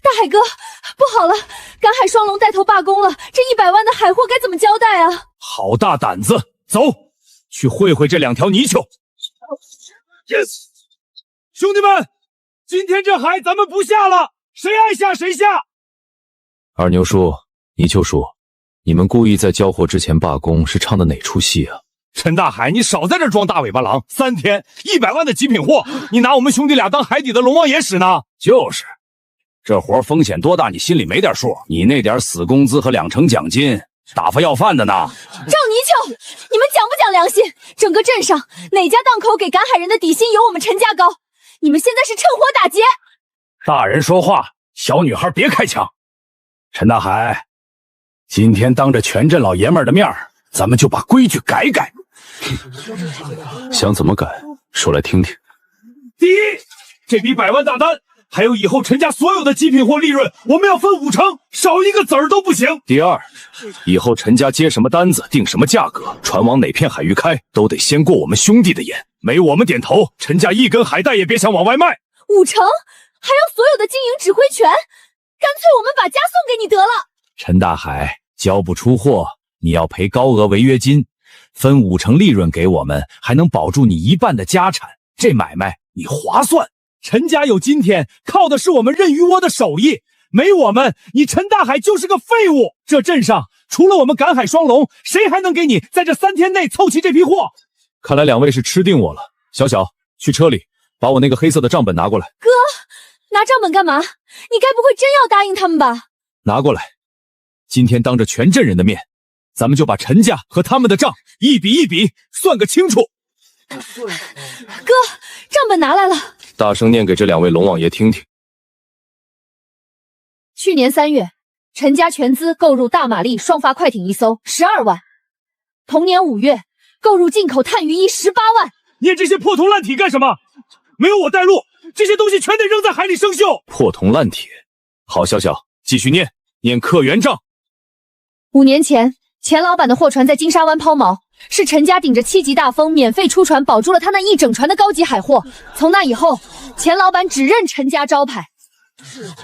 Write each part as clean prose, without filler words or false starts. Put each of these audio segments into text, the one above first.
大海哥，不好了，赶海双龙带头罢工了，这100万的海货该怎么交代啊？好大胆子，走，去会会这2条泥鳅。Yes， 兄弟们，今天这海咱们不下了，谁爱下谁下。二牛叔、泥鳅叔，你们故意在交货之前罢工，是唱的哪出戏啊？陈大海，你少在这装大尾巴狼！3天100万的极品货，你拿我们兄弟俩当海底的龙王爷使呢？就是，这活风险多大，你心里没点数？你那点死工资和2成奖金，打发要饭的呢？赵泥鳅，你们讲不讲良心？整个镇上哪家档口给赶海人的底薪有我们陈家高？你们现在是趁火打劫！大人说话，小女孩别开枪。陈大海，今天当着全镇老爷们儿的面儿，咱们就把规矩改改。想怎么改？说来听听。第一，这笔100万大单，还有以后陈家所有的极品货利润，我们要分5成，少一个子儿都不行。第二，以后陈家接什么单子，定什么价格，船往哪片海域开，都得先过我们兄弟的眼。没我们点头，陈家一根海带也别想往外卖。5成，还要所有的经营指挥权，干脆我们把家送给你得了。陈大海，交不出货，你要赔高额违约金，分5成利润给我们，还能保住你1半的家产，这买卖你划算。陈家有今天，靠的是我们认鱼窝的手艺，没我们，你陈大海就是个废物。这镇上除了我们赶海双龙，谁还能给你在这3天内凑齐这批货？看来2位是吃定我了。小小，去车里把我那个黑色的账本拿过来。哥，拿账本干嘛？你该不会真要答应他们吧？拿过来。今天当着全镇人的面，咱们就把陈家和他们的账一笔一笔算个清楚。哥，账本拿来了。大声念给这2位龙王爷听听。去年3月，陈家全资购入大马力双筏快艇1艘，12万。同年5月，购入进口碳鱼衣18万。念这些破铜烂铁干什么？没有我带路，这些东西全得扔在海里生锈。破铜烂铁。好，小小，继续念客源账。5年前，钱老板的货船在金沙湾抛锚，是陈家顶着7级大风免费出船，保住了他那一整船的高级海货。从那以后，钱老板只认陈家招牌。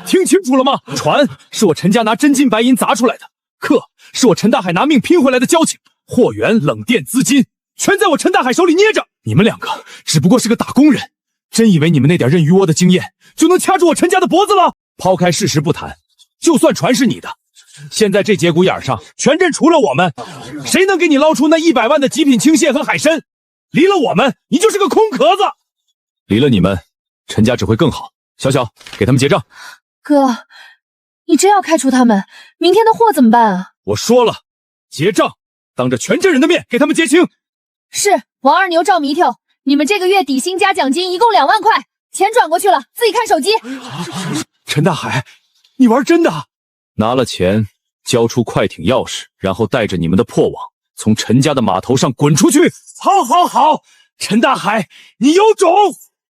听清楚了吗？船是我陈家拿真金白银砸出来的，客是我陈大海拿命拼回来的交情，货源、冷店、资金全在我陈大海手里捏着。你们2个只不过是个打工人，真以为你们那点认鱼窝的经验就能掐住我陈家的脖子了？抛开事实不谈，就算船是你的，现在这节骨眼上，全镇除了我们，谁能给你捞出那100万的极品青蟹和海参？离了我们，你就是个空壳子。离了你们，陈家只会更好。小小，给他们结账。哥，你真要开除他们，明天的货怎么办啊？我说了，结账，当着全镇人的面给他们结清。是，王二牛、赵迷条，你们这个月底薪加奖金一共2万块，钱转过去了，自己看手机。陈大海，你玩真的？拿了钱，交出快艇钥匙，然后带着你们的破网从陈家的码头上滚出去。好，好，好，陈大海，你有种！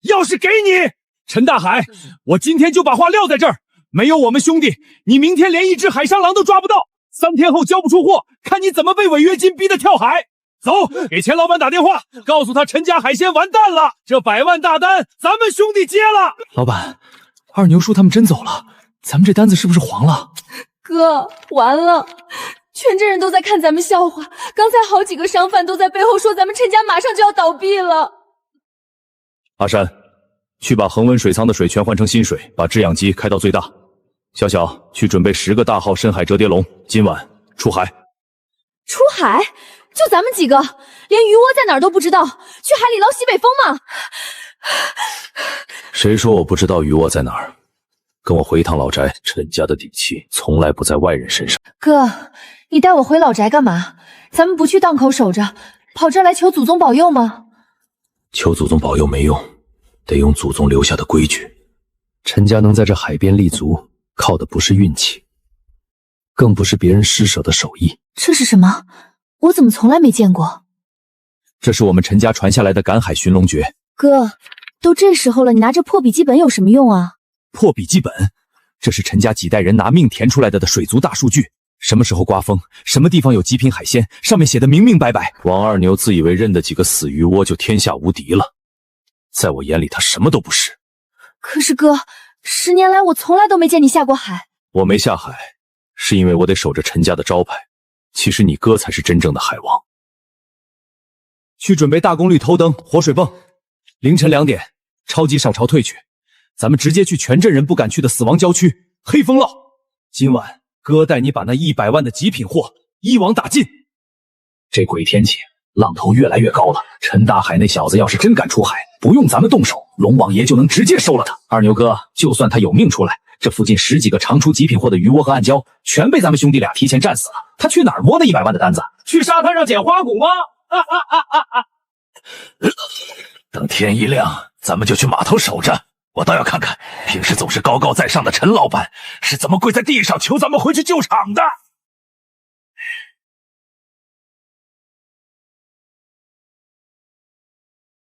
钥匙给你。陈大海，我今天就把话撂在这儿，没有我们兄弟，你明天连一只海蟑螂都抓不到。3天后交不出货，看你怎么被违约金逼得跳海。走，给钱老板打电话，告诉他陈家海鲜完蛋了，这100万大单咱们兄弟接了。老板，二牛叔他们真走了，咱们这单子是不是黄了？哥，完了，全镇人都在看咱们笑话，刚才好几个商贩都在背后说咱们陈家马上就要倒闭了。阿山，去把恒温水仓的水全换成新水，把制氧机开到最大。小小，去准备10个大号深海折叠龙，今晚出海。出海？就咱们几个，连鱼窝在哪儿都不知道，去海里捞西北风吗？谁说我不知道鱼窝在哪儿？跟我回一趟老宅，陈家的底气从来不在外人身上。哥，你带我回老宅干嘛？咱们不去档口守着，跑这儿来求祖宗保佑吗？求祖宗保佑没用，得用祖宗留下的规矩。陈家能在这海边立足，靠的不是运气，更不是别人施舍的手艺。这是什么？我怎么从来没见过？这是我们陈家传下来的赶海寻龙诀。哥，都这时候了，你拿这破笔记本有什么用啊？破笔记本，这是陈家几代人拿命填出来的水族大数据。什么时候刮风，什么地方有极品海鲜，上面写的明明白白。王二牛自以为认得几个死鱼窝就天下无敌了，在我眼里他什么都不是。可是哥， 10年来我从来都没见你下过海。我没下海，是因为我得守着陈家的招牌。其实你哥才是真正的海王。去准备大功率头灯、活水泵。凌晨2点，超级少潮退去，咱们直接去全镇人不敢去的死亡郊区黑风烙。今晚哥带你把那100万的极品货一网打尽。这鬼天气，浪头越来越高了。陈大海那小子要是真敢出海，不用咱们动手，龙王爷就能直接收了他。二牛哥，就算他有命出来，这附近10几个常出极品货的鱼窝和暗礁，全被咱们兄弟俩提前战死了。他去哪儿摸那100万的单子？去沙滩上捡花骨吗？等天一亮，咱们就去码头守着。我倒要看看，平时总是高高在上的陈老板是怎么跪在地上求咱们回去救场的。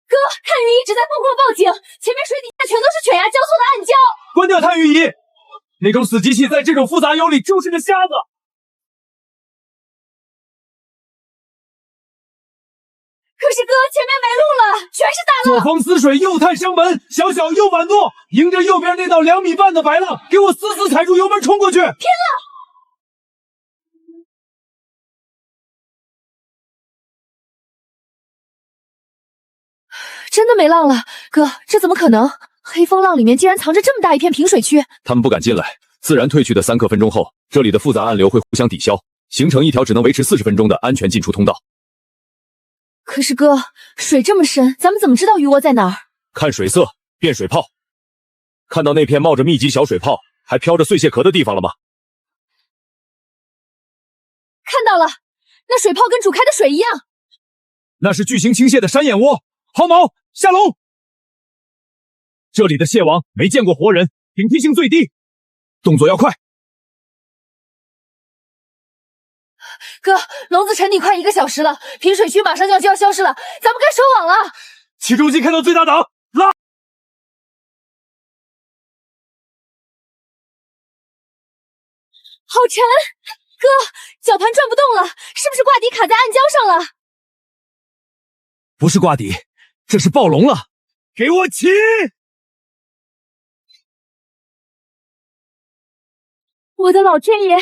哥，探鱼一直在疯狂报警，前面水底下全都是犬牙交错的暗礁。关掉探鱼仪，那种死机器在这种复杂油里就是个瞎子。可是哥，前面没路了，全是大浪。左风似水，右探生门，小小右板舵，迎着右边那道2米半的白浪，给我死死踩住油门冲过去！拼了！真的没浪了，哥，这怎么可能？黑风浪里面竟然藏着这么大一片平水区。他们不敢进来，自然退去的3克分钟后，这里的复杂暗流会互相抵消，形成一条只能维持40分钟的安全进出通道。可是哥，水这么深，咱们怎么知道鱼窝在哪儿？看水色辨水泡。看到那片冒着密集小水泡还飘着碎蟹壳的地方了吗？看到了，那水泡跟煮开的水一样。那是巨型青蟹的山眼窝。好锚，下笼。这里的蟹王没见过活人，警惕性最低，动作要快。哥，笼子沉底快1个小时了，平水区马上就要消失了，咱们该收网了。起重机开到最大档，拉！好沉，哥，绞盘转不动了，是不是挂底卡在暗礁上了？不是挂底，这是暴龙了，给我起！我的老天爷，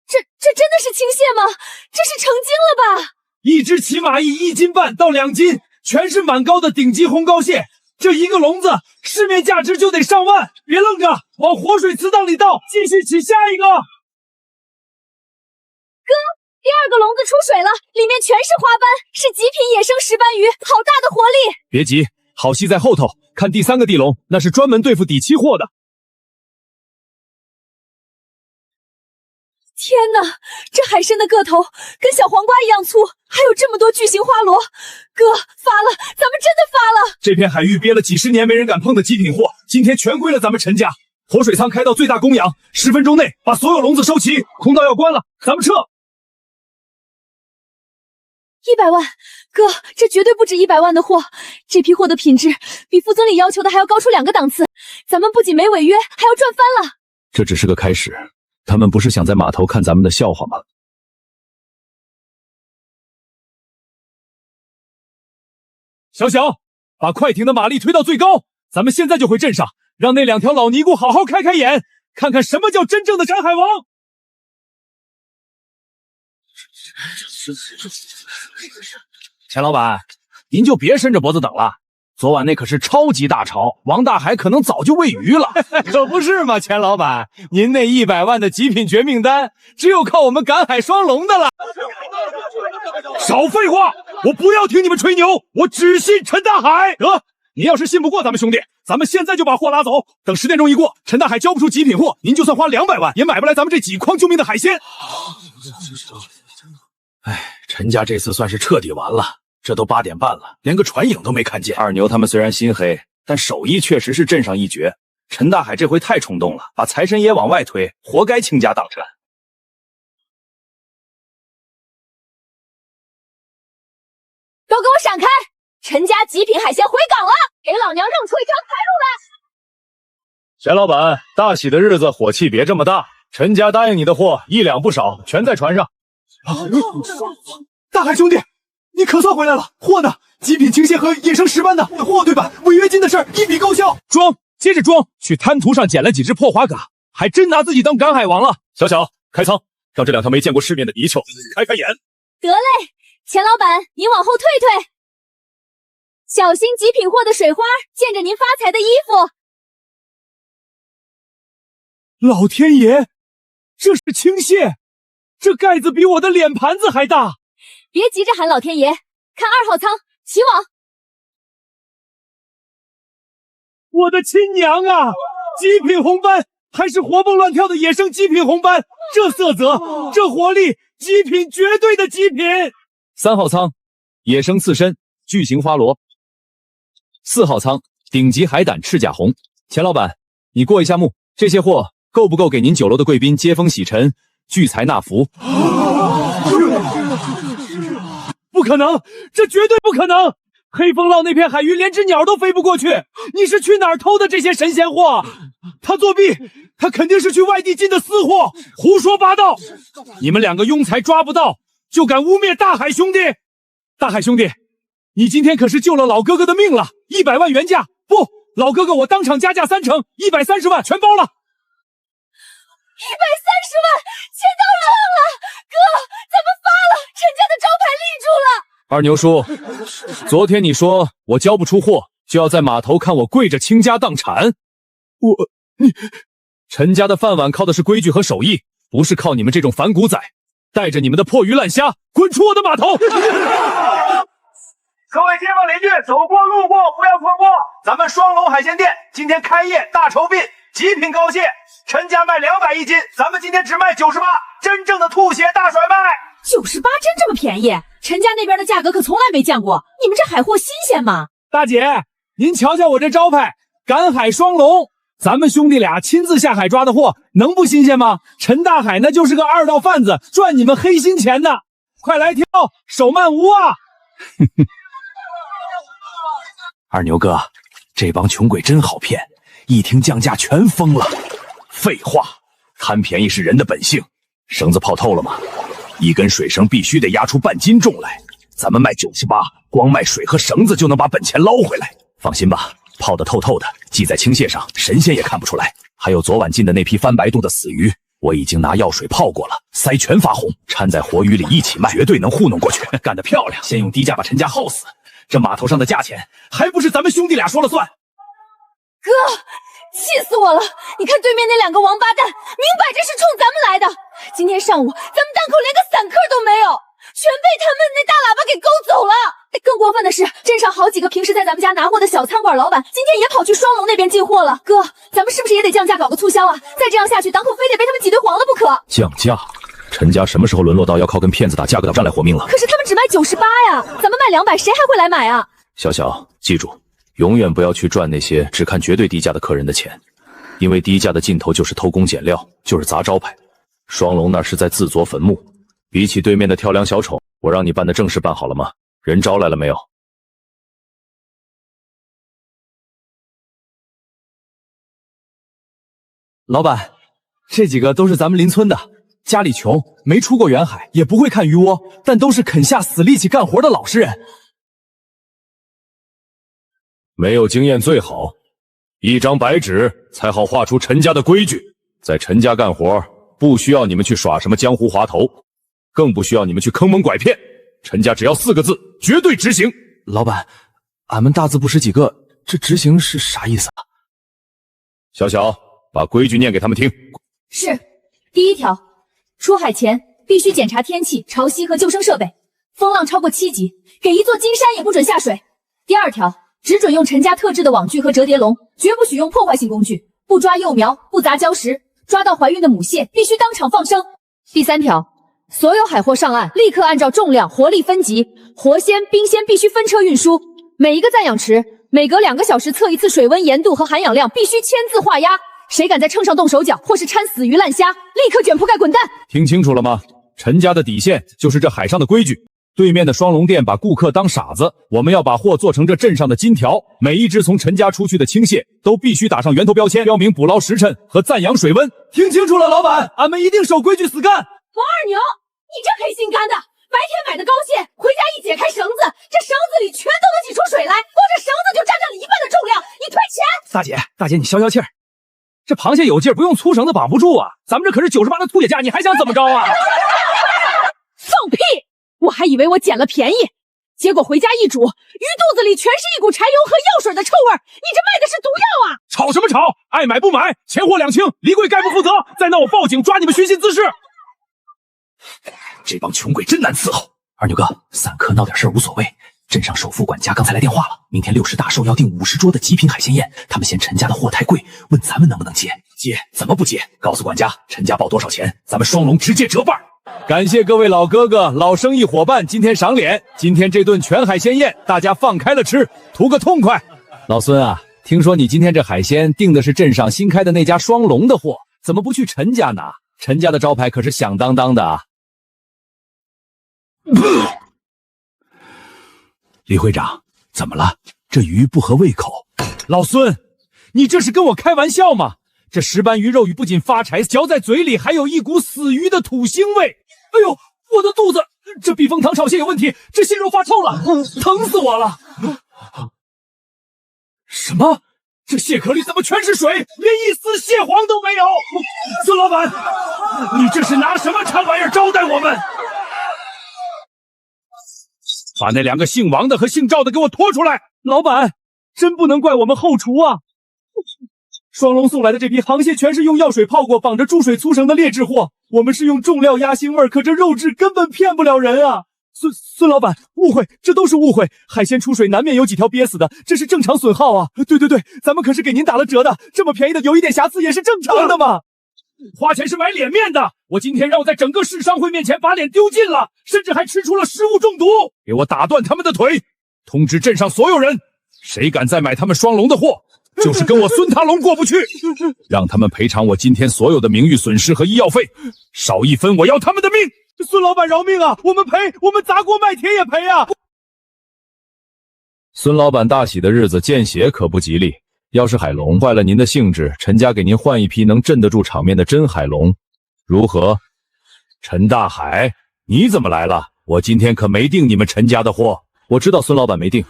这真的是青蟹吗？这是成精了吧？一只起码1斤半到2斤，全是满膏的顶级红膏蟹，这一个笼子市面价值就得上万。别愣着，往活水磁档里倒，继续起下一个。哥，第2个笼子出水了，里面全是花斑，是极品野生石斑鱼，好大的活力！别急，好戏在后头，看第3个地笼，那是专门对付底期货的。天哪，这海参的个头跟小黄瓜一样粗，还有这么多巨型花螺！哥，发了，咱们真的发了！这片海域憋了几10年没人敢碰的极品货，今天全归了咱们陈家。活水仓开到最大供氧，10分钟内把所有笼子收齐，空道要关了，咱们撤。100万，哥，这绝对不止100万的货，这批货的品质比副经理要求的还要高出2个档次，咱们不仅没违约，还要赚翻了。这只是个开始，他们不是想在码头看咱们的笑话吗？小小，把快艇的马力推到最高，咱们现在就回镇上，让那2条老尼姑好好开开眼，看看什么叫真正的山海王。钱老板，您就别伸着脖子等了，昨晚那可是超级大潮，王大海可能早就喂鱼了。可不是嘛，钱老板，您那100万的极品绝命单，只有靠我们赶海双龙的了。少废话，我不要听你们吹牛，我只信陈大海。得，您要是信不过咱们兄弟，咱们现在就把货拉走。等10点钟一过，陈大海交不出极品货，您就算花200万，也买不来咱们这几筐救命的海鲜。陈家这次算是彻底完了。这都8点半了，连个船影都没看见。二牛他们虽然心黑，但手艺确实是镇上一绝。陈大海这回太冲动了，把财神爷往外推，活该倾家荡产。都给我闪开！陈家极品海鲜回港了，给老娘让出一条财路来！钱老板，大喜的日子火气别这么大，陈家答应你的货1两不少，全在船上。大海兄弟，你可算回来了！货呢？极品青蟹和野生石斑的货对吧？违约金的事儿一笔勾销。装，接着装去滩涂上捡了几只破滑嘎，还真拿自己当赶海王了。小小，开仓，让这两条没见过世面的泥鳅开开眼。得嘞，钱老板，您往后退退。小心极品货的水花溅着您发财的衣服。老天爷，这是青蟹，这盖子比我的脸盘子还大。别急着喊老天爷，看2号仓，起网。我的亲娘啊！极品红斑，还是活蹦乱跳的野生极品红斑，这色泽，这活力，极品，绝对的极品。3号仓，野生刺身，巨型花螺。4号仓，顶级海胆赤甲红。钱老板，你过一下目，这些货够不够给您酒楼的贵宾接风洗尘、聚财纳福？不可能，这绝对不可能！黑风浪那片海域连只鸟都飞不过去，你是去哪儿偷的这些神仙货？他作弊，他肯定是去外地进的私货，胡说八道！你们两个庸才抓不到，就敢污蔑大海兄弟！大海兄弟，你今天可是救了老哥哥的命了，100万原价，不，老哥哥我当场加价3成，130万全包了。130万，钱到手了！哥，咱们发了，陈家的招牌立住了。二牛叔，昨天你说我交不出货，就要在码头看我跪着倾家荡产。陈家的饭碗靠的是规矩和手艺，不是靠你们这种反骨仔。带着你们的破鱼烂虾，滚出我的码头！各位街坊邻居，走过路过不要错过，咱们双龙海鲜店今天开业大酬宾，极品膏蟹，陈家卖200一斤，咱们今天只卖98，真正的吐血大甩卖。98真这么便宜？陈家那边的价格可从来没降过，你们这海货新鲜吗？大姐，您瞧瞧我这招牌，赶海双龙，咱们兄弟俩亲自下海抓的货，能不新鲜吗？陈大海那就是个2道贩子，赚你们黑心钱的，快来挑，手慢无啊！二牛哥，这帮穷鬼真好骗，一听降价全疯了。废话，贪便宜是人的本性。绳子泡透了吗？一根水绳必须得压出半斤重来，咱们卖98，光卖水和绳子就能把本钱捞回来。放心吧，泡得透透的，系在青蟹上，神仙也看不出来。还有昨晚进的那批翻白肚的死鱼，我已经拿药水泡过了，鳃全发红，掺在活鱼里一起卖，绝对能糊弄过去。干得漂亮！先用低价把陈家耗死，这码头上的价钱还不是咱们兄弟俩说了算？哥，气死我了！你看对面那2个王八蛋，明摆着是冲咱们来的。今天上午咱们档口连个散客都没有，全被他们那大喇叭给勾走了。更过分的是，镇上好几个平时在咱们家拿货的小餐馆老板，今天也跑去双龙那边进货了。哥，咱们是不是也得降价搞个促销啊？再这样下去，档口非得被他们挤兑黄了不可。降价？陈家什么时候沦落到要靠跟骗子打价格战来活命了？可是他们只卖98呀，咱们卖200，谁还会来买啊？小小，记住，永远不要去赚那些只看绝对低价的客人的钱，因为低价的尽头就是偷工减料，就是砸招牌。双龙那是在自凿坟墓，比起对面的跳梁小丑，我让你办的正事办好了吗？人招来了没有？老板，这几个都是咱们邻村的，家里穷，没出过远海，也不会看鱼窝，但都是肯下死力气干活的老实人。没有经验最好，一张白纸才好画出陈家的规矩。在陈家干活，不需要你们去耍什么江湖滑头，更不需要你们去坑蒙拐骗。陈家只要4个字，绝对执行。老板，俺们大字不识几个，这执行是啥意思啊？小小，把规矩念给他们听。是。第1条，出海前必须检查天气、潮汐和救生设备，风浪超过7级，给一座金山也不准下水。第2条，只准用陈家特制的网具和折叠笼，绝不许用破坏性工具，不抓幼苗，不砸礁石，抓到怀孕的母蟹必须当场放生。第3条，所有海货上岸立刻按照重量、活力分级，活鲜、冰鲜必须分车运输。每一个暂养池每隔2个小时测一次水温、盐度和含氧量，必须签字画押。谁敢在秤上动手脚，或是掺死鱼烂虾，立刻卷铺盖滚蛋！听清楚了吗？陈家的底线就是这海上的规矩。对面的双龙店把顾客当傻子，我们要把货做成这镇上的金条。每一只从陈家出去的青蟹都必须打上源头标签，标明捕捞时辰和暂养水温。听清楚了，老板，俺们一定守规矩死干。王二牛，你这黑心干的，白天买的膏蟹，回家一解开绳子，这绳子里全都能挤出水来，光这绳子就占了1半的重量，你退钱！大姐，你消消气儿，这螃蟹有劲儿，不用粗绳子绑不住啊！咱们这可是98的兔野价，你还想怎么着啊？放屁！我还以为我捡了便宜，结果回家一煮，鱼肚子里全是一股柴油和药水的臭味，你这卖的是毒药啊！吵什么吵？爱买不买，钱货两清，李贵概不负责，再闹我报警抓你们寻衅滋事！这帮穷鬼真难伺候。二牛哥，散客闹点事儿无所谓。镇上首富管家刚才来电话了，明天60大寿要订50桌的极品海鲜宴，他们嫌陈家的货太贵，问咱们能不能接。接？怎么不接？告诉管家，陈家报多少钱，咱们双龙直接折半。感谢各位老哥哥、老生意伙伴今天赏脸，今天这顿全海鲜宴，大家放开了吃，图个痛快。老孙啊，听说你今天这海鲜订的是镇上新开的那家双龙的货，怎么不去陈家拿？陈家的招牌可是响当当的啊！李会长，怎么了？这鱼不合胃口？老孙，你这是跟我开玩笑吗？这石斑鱼肉不仅发柴，嚼在嘴里还有一股死鱼的土腥味。哎呦，我的肚子！这避风塘炒蟹有问题，这蟹肉发臭了，疼死我了！什么？这蟹壳里怎么全是水，连一丝蟹黄都没有？孙老板，你这是拿什么臭玩意儿招待我们？把那2个姓王的和姓赵的给我拖出来！老板，真不能怪我们后厨啊！双龙送来的这批螃蟹全是用药水泡过、绑着注水粗绳的劣质货，我们是用重料压腥味，可这肉质根本骗不了人啊！孙老板，误会，这都是误会。海鲜出水难免有几条憋死的，这是正常损耗啊！对，咱们可是给您打了折的，这么便宜的有一点瑕疵也是正常的嘛！花钱是买脸面的，我今天让我在整个市商会面前把脸丢尽了，甚至还吃出了食物中毒！给我打断他们的腿，通知镇上所有人，谁敢再买他们双龙的货，就是跟我孙大龙过不去！让他们赔偿我今天所有的名誉损失和医药费，少一分我要他们的命！孙老板饶命啊！我们赔，我们砸锅卖铁也赔啊！孙老板大喜的日子见血可不吉利。要是海龙坏了您的兴致，陈家给您换一批能镇得住场面的真海龙，如何？陈大海，你怎么来了？我今天可没订你们陈家的货。我知道孙老板没订，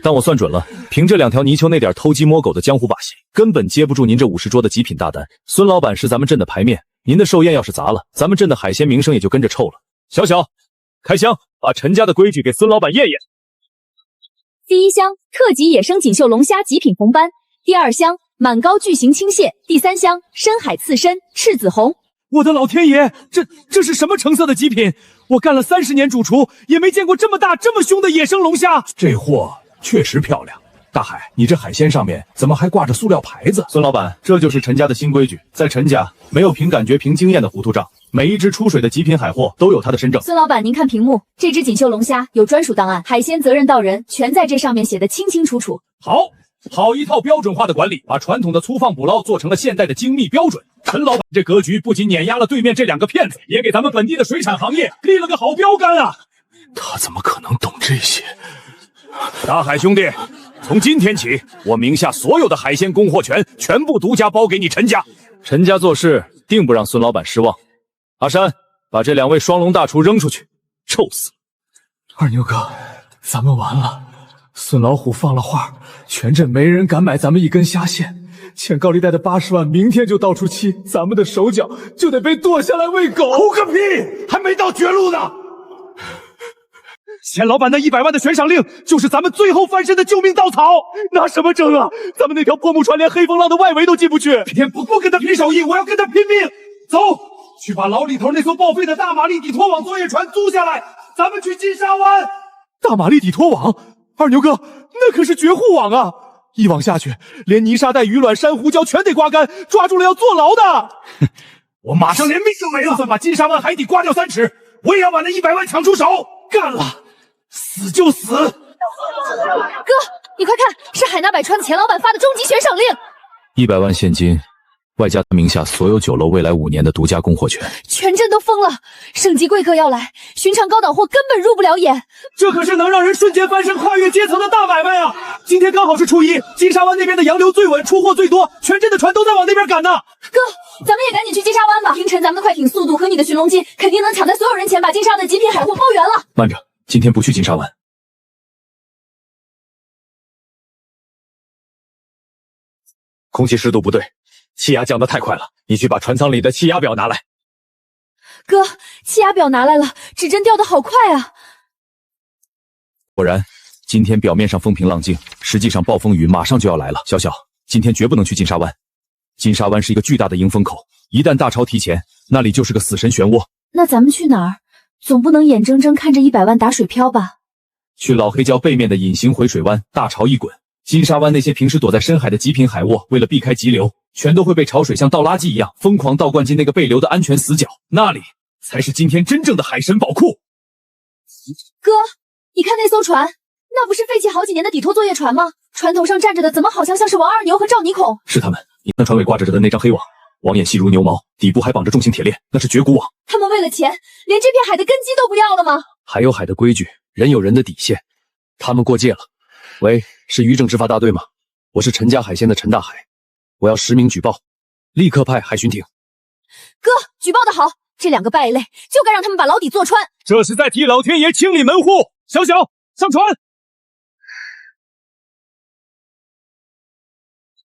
但我算准了，凭这2条泥鳅那点偷鸡摸狗的江湖把戏，根本接不住您这50桌的极品大单。孙老板是咱们镇的牌面，您的寿宴要是砸了，咱们镇的海鲜名声也就跟着臭了。小小，开箱，把陈家的规矩给孙老板验验。第1箱特级野生锦绣龙虾极品红斑，第2箱满膏巨型青蟹，第3箱深海刺身赤子红。我的老天爷，这是什么成色的极品？我干了30年主厨，也没见过这么大这么凶的野生龙虾。这货确实漂亮。大海，你这海鲜上面怎么还挂着塑料牌子？孙老板，这就是陈家的新规矩，在陈家没有凭感觉、凭经验的糊涂账，每一只出水的极品海货都有它的身证。孙老板，您看屏幕，这只锦绣龙虾有专属档案，海鲜责任到人全在这上面写得清清楚楚。好一套标准化的管理，把传统的粗放捕捞做成了现代的精密标准。陈老板这格局不仅碾压了对面这2个骗子，也给咱们本地的水产行业立了个好标杆啊！他怎么可能懂这些？大海兄弟，从今天起，我名下所有的海鲜供货权全部独家包给你陈家。陈家做事定不让孙老板失望。阿山，把这2位双龙大厨扔出去，臭死了！二牛哥，咱们完了。孙老虎放了话，全镇没人敢买咱们一根虾线，欠高利贷的80万明天就到处期，咱们的手脚就得被剁下来喂狗。哭个屁，还没到绝路呢！钱老板那100万的悬赏令，就是咱们最后翻身的救命稻草。拿什么争啊？咱们那条破木船连黑风浪的外围都进不去。今天不跟他拼手艺，我要跟他拼命。走，去把牢里头那艘报废的大马力底拖网作业船租下来，咱们去金沙湾。大马力底拖网，二牛哥，那可是绝户网啊！一网下去，连泥沙带、鱼卵、珊瑚礁全得刮干，抓住了要坐牢的。我马上连命都没了，就算把金沙湾海底刮掉3尺，我也要把那100万抢出手。干了，死就死！哥，你快看，是海纳百川钱老板发的终极悬赏令，100万现金，外加名下所有酒楼未来5年的独家供货权。全镇都疯了，省级贵客要来，寻常高档货根本入不了眼。这可是能让人瞬间翻身、跨越阶层的大买卖啊！今天刚好是初一，金沙湾那边的洋流最稳，出货最多，全镇的船都在往那边赶呢。哥，咱们也赶紧去金沙湾吧，停车。凭咱们的快艇速度和你的寻龙技，肯定能抢在所有人前把金沙湾的极品海货包圆了。慢着，今天不去金沙湾。空气湿度不对，气压降得太快了。你去把船舱里的气压表拿来。哥，气压表拿来了，指针掉得好快啊！果然，今天表面上风平浪静，实际上暴风雨马上就要来了。小小，今天绝不能去金沙湾。金沙湾是一个巨大的迎风口，一旦大潮提前，那里就是个死神漩涡。那咱们去哪儿？总不能眼睁睁看着100万打水漂吧？去老黑礁背面的隐形回水湾，大潮一滚，金沙湾那些平时躲在深海的极品海沃，为了避开急流，全都会被潮水像倒垃圾一样疯狂倒灌进那个背流的安全死角，那里才是今天真正的海神宝库。哥，你看那艘船，那不是废弃好几年的底托作业船吗？船头上站着的怎么好像是王二牛和赵尼孔？是他们，你看船尾挂着的那张黑网，网眼细如牛毛，底部还绑着重型铁链，那是绝骨网。他们为了钱，连这片海的根基都不要了吗？还有海的规矩，人有人的底线，他们过界了。喂，是渔政执法大队吗？我是陈家海鲜的陈大海，我要实名举报，立刻派海巡艇。哥，举报的好，这2个败类就该让他们把牢底坐穿。这是在替老天爷清理门户。小小，上船，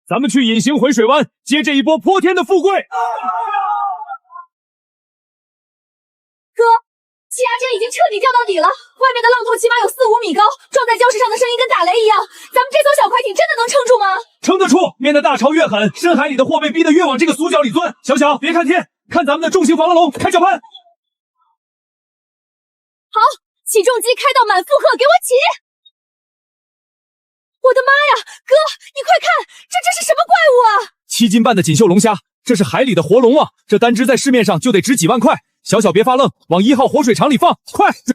咱们去隐形回水湾接这一波泼天的富贵。哥，气压针已经彻底掉到底了，外面的浪头起码有4、5米高，撞在礁石上的声音跟打雷一样。咱们这艘小快艇真的能撑住吗？撑得住，面对大潮越狠，深海里的货被逼得越往这个俗角里钻。小小，别看天，看咱们的重型防浪龙，开脚盘。好，起重机开到满负荷，给我起！我的妈呀，哥，你快看，这是什么怪物啊？7斤半的锦绣龙虾，这是海里的活龙啊！这单只在市面上就得值几万块。小小别发愣，往1号活水场里放，快！来了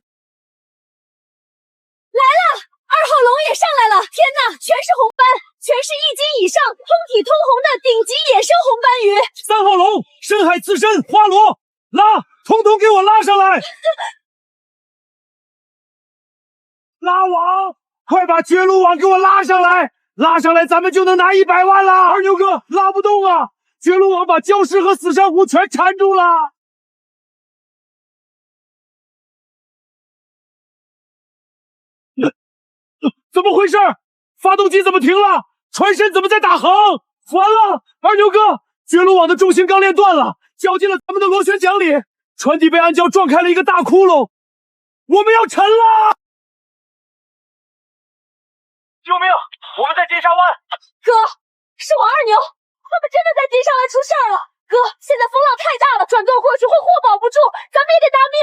，2号龙也上来了！天哪，全是红斑，全是1斤以上，通体通红的顶级野生红斑鱼。3号龙，深海刺身花螺，拉，统统给我拉上来！拉网，快把绝路网给我拉上来！拉上来，咱们就能拿100万了。二牛哥，拉不动啊！绝路网把礁石和死珊瑚全缠住了。怎么回事？发动机怎么停了？船身怎么在打横？完了！二牛哥，绝路网的重型钢链断了，绞进了咱们的螺旋桨里，船底被暗礁撞开了一个大窟窿，我们要沉了！救命！我们在金沙湾。哥，是王二牛，他们真的在金沙湾出事儿了。哥，现在风浪太大了，转动过去会货保不住，咱们也得搭命。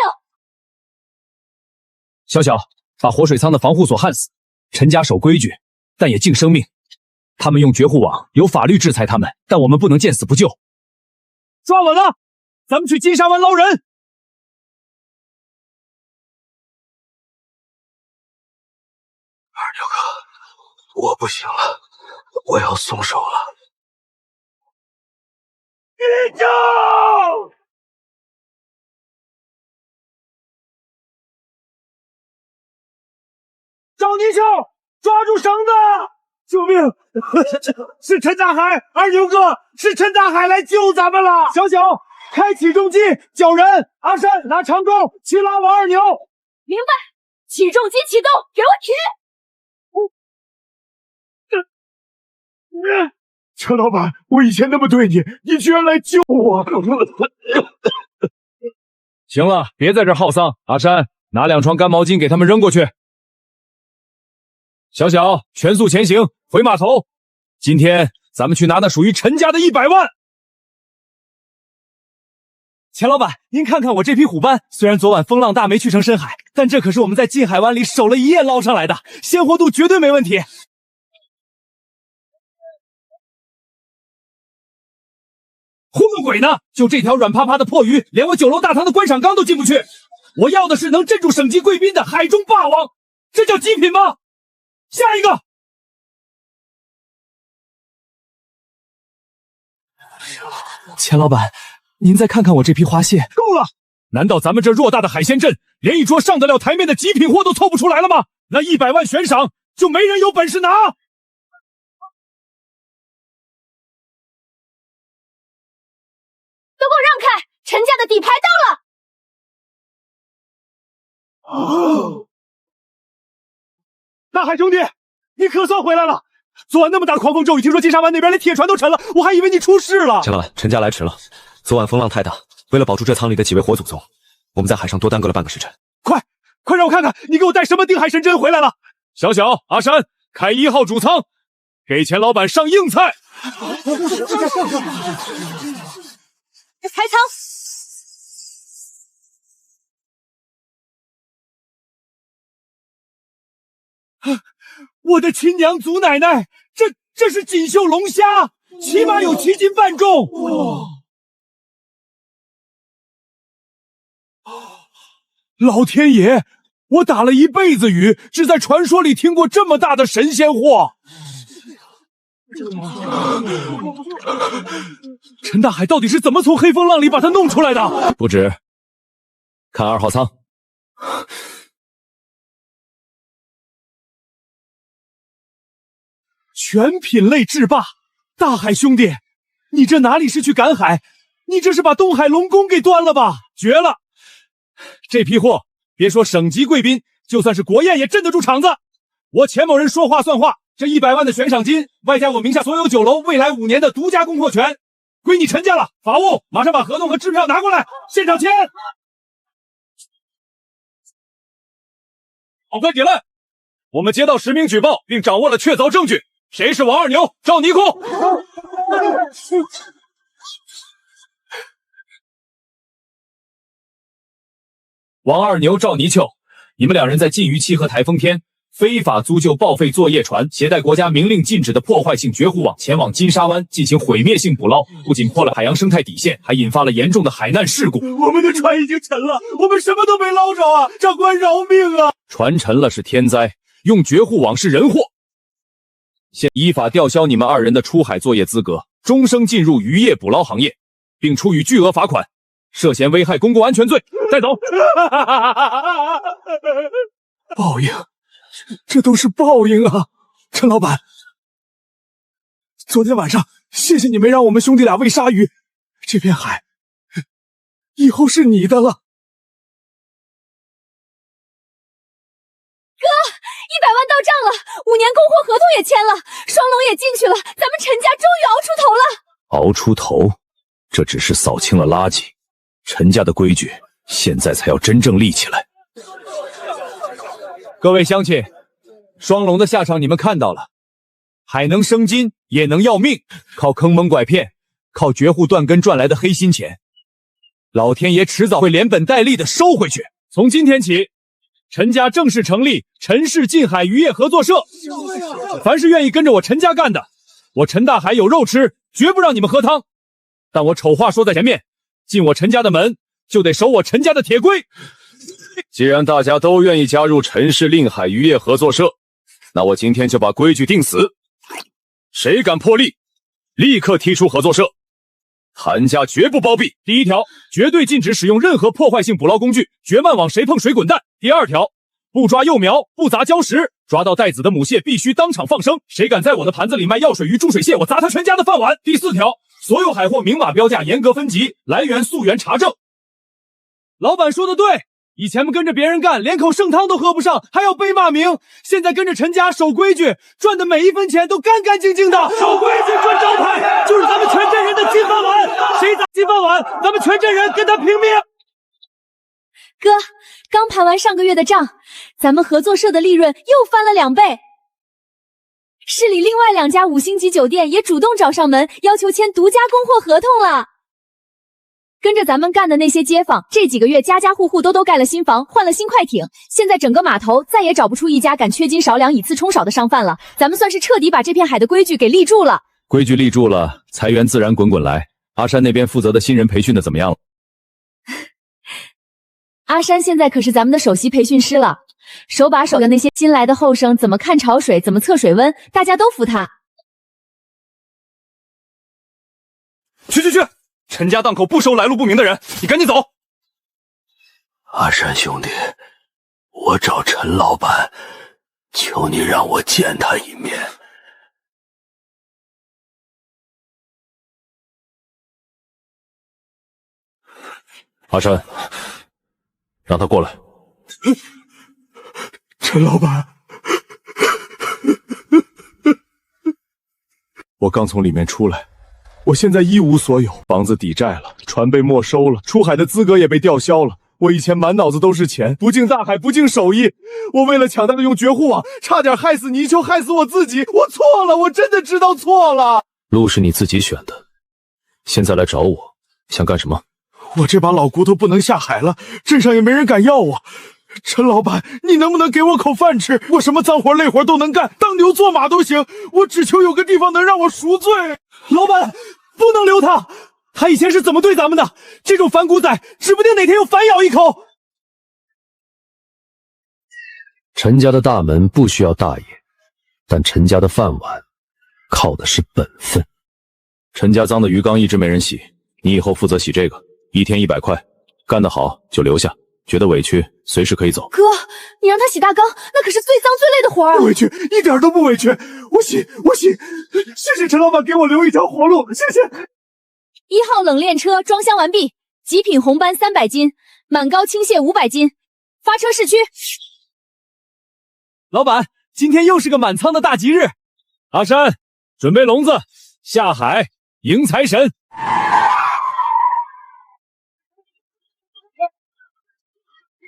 小小，把活水舱的防护锁焊死。陈家守规矩，但也敬生命。他们用绝户网，有法律制裁他们，但我们不能见死不救。抓稳了，咱们去金沙湾捞人。二牛哥，我不行了，我要松手了。立正！赵泥鳅，抓住绳子！救命！是陈大海，二牛哥，是陈大海来救咱们了！小小，开起重机，叫人！阿山，拿长钩去拉王二牛！明白，起重机启动，给我起！陈老板，我以前那么对你，你居然来救我！行了，别在这耗丧。阿山，拿2床干毛巾给他们扔过去。小小，全速前行，回码头。今天咱们去拿那属于陈家的100万。钱老板，您看看我这批虎斑，虽然昨晚风浪大没去成深海，但这可是我们在近海湾里守了1夜捞上来的，鲜活度绝对没问题。糊弄鬼呢！就这条软趴趴的破鱼，连我9楼大堂的观赏缸都进不去。我要的是能镇住省级贵宾的海中霸王，这叫极品吗？下一个。钱老板，您再看看我这批花蟹。够了！难道咱们这偌大的海鲜镇，连一桌上得了台面的极品货都凑不出来了吗？那100万悬赏，就没人有本事拿？都给我让开！陈底牌到了。大海兄弟，你可算回来了！昨晚那么大狂风骤雨，听说金沙湾那边连铁船都沉了，我还以为你出事了。陈老板，陈家来迟了。昨晚风浪太大，为了保住这舱里的几位活祖宗，我们在海上多耽搁了半个时辰。快让我看看，你给我带什么定海神针回来了？小小、阿山，开1号主舱，给钱老板上硬菜。开舱。我的亲娘祖奶奶，这是锦绣龙虾，起码有7斤半重。老天爷，我打了一辈子鱼，只在传说里听过这么大的神仙货。陈大海到底是怎么从黑风浪里把它弄出来的？不止，看2号舱。全品类制霸，大海兄弟，你这哪里是去赶海，你这是把东海龙宫给端了吧？绝了！这批货，别说省级贵宾，就算是国宴也镇得住场子。我钱某人说话算话，这100万的悬赏金，外加我名下所有酒楼未来5年的独家供货权，归你陈家了。法务，马上把合同和支票拿过来，现场签。好，快点来！我们接到实名举报，并掌握了确凿证据。谁是王二牛、赵尼库？王二牛、赵泥鳅，你们2人在禁渔期和台风天非法租就报废作业船，携带国家明令禁止的破坏性绝户网前往金沙湾进行毁灭性捕捞，不仅破了海洋生态底线，还引发了严重的海难事故。我们的船已经沉了，我们什么都没捞着啊！长官饶命啊！船沉了是天灾，用绝户网是人祸。现依法吊销你们2人的出海作业资格，终生禁入渔业捕捞行业，并处以巨额罚款，涉嫌危害公共安全罪。带走。报应，这都是报应啊！陈老板，昨天晚上谢谢你没让我们兄弟俩喂鲨鱼，这片海以后是你的了。100万到账了，5年供货合同也签了，双龙也进去了，咱们陈家终于熬出头了。熬出头，这只是扫清了垃圾，陈家的规矩现在才要真正立起来。各位乡亲，双龙的下场你们看到了，海能生金，也能要命，靠坑蒙拐骗，靠绝户断根赚来的黑心钱，老天爷迟早会连本带利的收回去。从今天起，陈家正式成立陈氏近海渔业合作社，凡是愿意跟着我陈家干的，我陈大海有肉吃，绝不让你们喝汤。但我丑话说在前面，进我陈家的门，就得守我陈家的铁规。既然大家都愿意加入陈氏令海渔业合作社，那我今天就把规矩定死，谁敢破例，立刻踢出合作社。谭家绝不包庇。第1条，绝对禁止使用任何破坏性捕捞工具，绝慢网谁碰谁滚蛋。第2条，不抓幼苗，不砸礁石，抓到带子的母蟹必须当场放生，谁敢在我的盘子里卖药水鱼、注水蟹，我砸他全家的饭碗。第4条，所有海货明码标价，严格分级，来源溯源查证。老板说的对，以前们跟着别人干，连口剩汤都喝不上，还要背骂名。现在跟着陈家守规矩，赚的每一分钱都干干净净的。守规矩赚招牌，就是咱们全镇人的金饭碗。谁砸金饭碗，咱们全镇人跟他拼命。哥，刚盘完上个月的账，咱们合作社的利润又翻了2倍。市里另外2家5星级酒店也主动找上门，要求签独家供货合同了。跟着咱们干的那些街坊，这几个月家家户户都盖了新房，换了新快艇，现在整个码头再也找不出一家敢缺斤少两以次充少的商贩了。咱们算是彻底把这片海的规矩给立住了。规矩立住了，财源自然滚滚来。阿山那边负责的新人培训的怎么样了？阿山现在可是咱们的首席培训师了，手把手的那些新来的后生怎么看潮水，怎么测水温，大家都服他。去！陈家档口不收来路不明的人，你赶紧走。阿山兄弟，我找陈老板，求你让我见他一面。阿山，让他过来。陈老板，我刚从里面出来，我现在一无所有，房子抵债了，船被没收了，出海的资格也被吊销了。我以前满脑子都是钱，不敬大海，不敬手艺。我为了抢他的用绝户网，差点害死泥鳅，害死我自己。我错了，我真的知道错了。路是你自己选的，现在来找我，想干什么？我这把老骨头不能下海了，镇上也没人敢要我。陈老板，你能不能给我口饭吃？我什么脏活累活都能干，当牛做马都行。我只求有个地方能让我赎罪。老板，不能留他。他以前是怎么对咱们的？这种反骨仔，指不定哪天又反咬一口。陈家的大门不需要大爷，但陈家的饭碗靠的是本分。陈家脏的鱼缸一直没人洗，你以后负责洗这个，1天100块，干得好就留下，觉得委屈随时可以走。哥，你让他洗大缸，那可是最脏最累的活啊！不委屈，一点都不委屈。我洗。谢谢陈老板给我留一条活路，谢谢。1号冷链车装箱完毕，极品红斑300斤，满膏倾泻500斤，发车市区。老板，今天又是个满仓的大吉日。阿山，准备笼子，下海迎财神。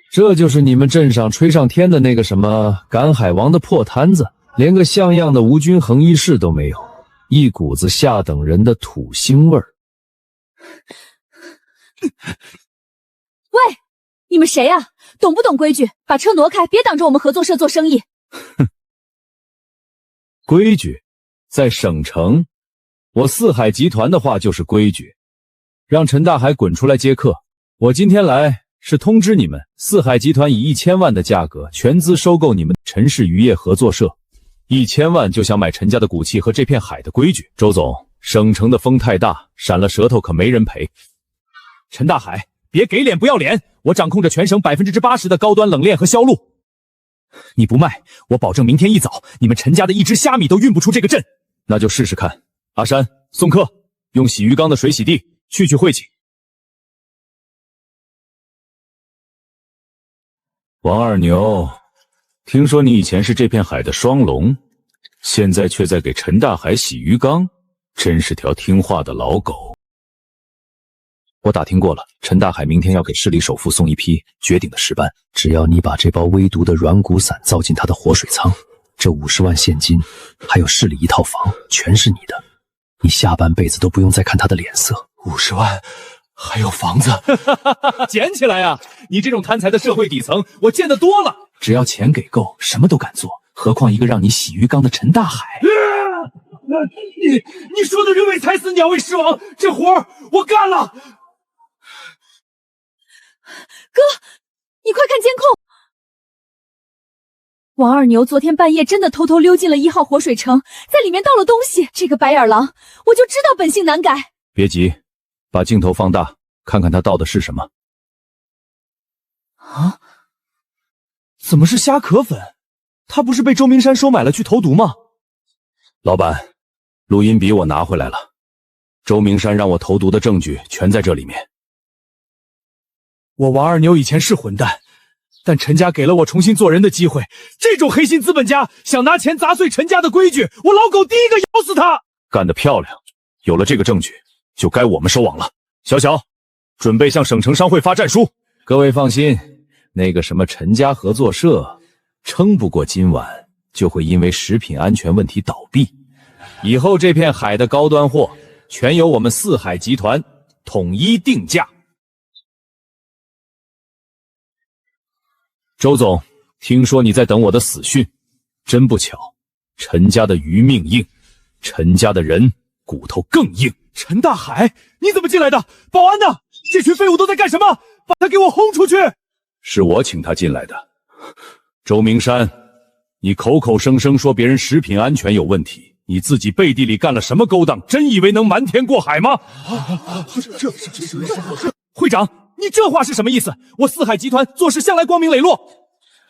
这就是你们镇上吹上天的那个什么赶海王的破摊子，连个像样的吴军横衣室都没有，一股子下等人的土腥味儿。喂，你们谁啊？懂不懂规矩？把车挪开，别挡着我们合作社做生意。哼，规矩在省城，我四海集团的话就是规矩。让陈大海滚出来接客。我今天来是通知你们，四海集团以1000万的价格全资收购你们陈氏渔业合作社，1000万就想买陈家的骨气和这片海的规矩。周总，省城的风太大，闪了舌头可没人赔。陈大海，别给脸不要脸！我掌控着全省80%的高端冷链和销路，你不卖，我保证明天一早，你们陈家的一只虾米都运不出这个镇。那就试试看。阿山，送客，用洗鱼缸的水洗地，去晦气。王二牛，听说你以前是这片海的双龙，现在却在给陈大海洗鱼缸，真是条听话的老狗。我打听过了，陈大海明天要给市里首富送一批绝顶的石斑，只要你把这包微毒的软骨散造进他的活水仓，这50万现金，还有市里一套房，全是你的。你下半辈子都不用再看他的脸色。50万，还有房子，捡起来啊！你这种贪财的社会底层，我见得多了。只要钱给够，什么都敢做，何况一个让你洗鱼缸的陈大海。你说的人为财死，鸟为食亡，这活儿我干了。哥，你快看监控！王二牛昨天半夜真的偷偷溜进了1号活水城，在里面盗了东西。这个白眼狼，我就知道本性难改。别急，把镜头放大，看看他盗的是什么。啊？怎么是虾壳粉？他不是被周明山收买了去投毒吗？老板，录音笔我拿回来了，周明山让我投毒的证据全在这里面。我王二牛以前是混蛋，但陈家给了我重新做人的机会。这种黑心资本家想拿钱砸碎陈家的规矩，我老狗第一个咬死他！干得漂亮！有了这个证据，就该我们收网了。小小，准备向省城商会发战书。各位放心，那个什么陈家合作社，撑不过今晚，就会因为食品安全问题倒闭。以后这片海的高端货，全由我们四海集团统一定价。周总，听说你在等我的死讯，真不巧，陈家的鱼命硬，陈家的人骨头更硬。陈大海，你怎么进来的？保安呢？这群废物都在干什么？把他给我轰出去！是我请他进来的。周明山，你口口声声说别人食品安全有问题，你自己背地里干了什么勾当？真以为能瞒天过海吗？会长，你这话是什么意思？我四海集团做事向来光明磊落。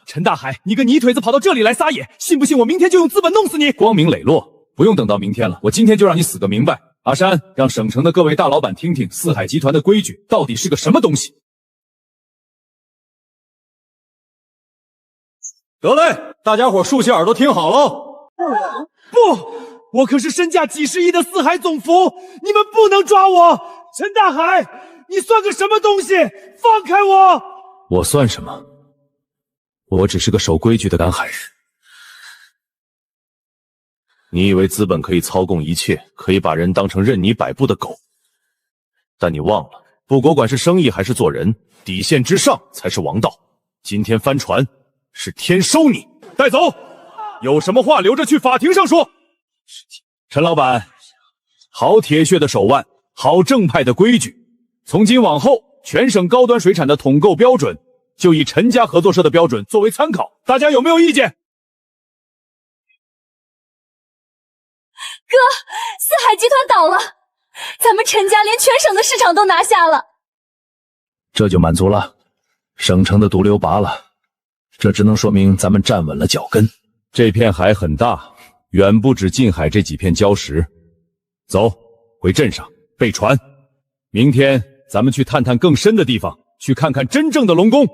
陈大海，你个泥腿子跑到这里来撒野，信不信我明天就用资本弄死你？光明磊落，不用等到明天了，我今天就让你死个明白。阿山，让省城的各位大老板听听四海集团的规矩到底是个什么东西。得嘞，大家伙竖起耳朵听好喽！不，我可是身价几十亿的四海总府，你们不能抓我！陈大海，你算个什么东西？放开我！我算什么？我只是个守规矩的赶海人。你以为资本可以操控一切，可以把人当成任你摆布的狗？但你忘了，不管是生意还是做人，底线之上才是王道。今天翻船，是天收你，带走。有什么话留着去法庭上说。陈老板，好铁血的手腕，好正派的规矩。从今往后，全省高端水产的统购标准，就以陈家合作社的标准作为参考，大家有没有意见？哥，四海集团倒了，咱们陈家连全省的市场都拿下了。这就满足了，省城的毒瘤拔了，这只能说明咱们站稳了脚跟。这片海很大，远不止近海这几片礁石。走，回镇上备船。明天咱们去探探更深的地方，去看看真正的龙宫。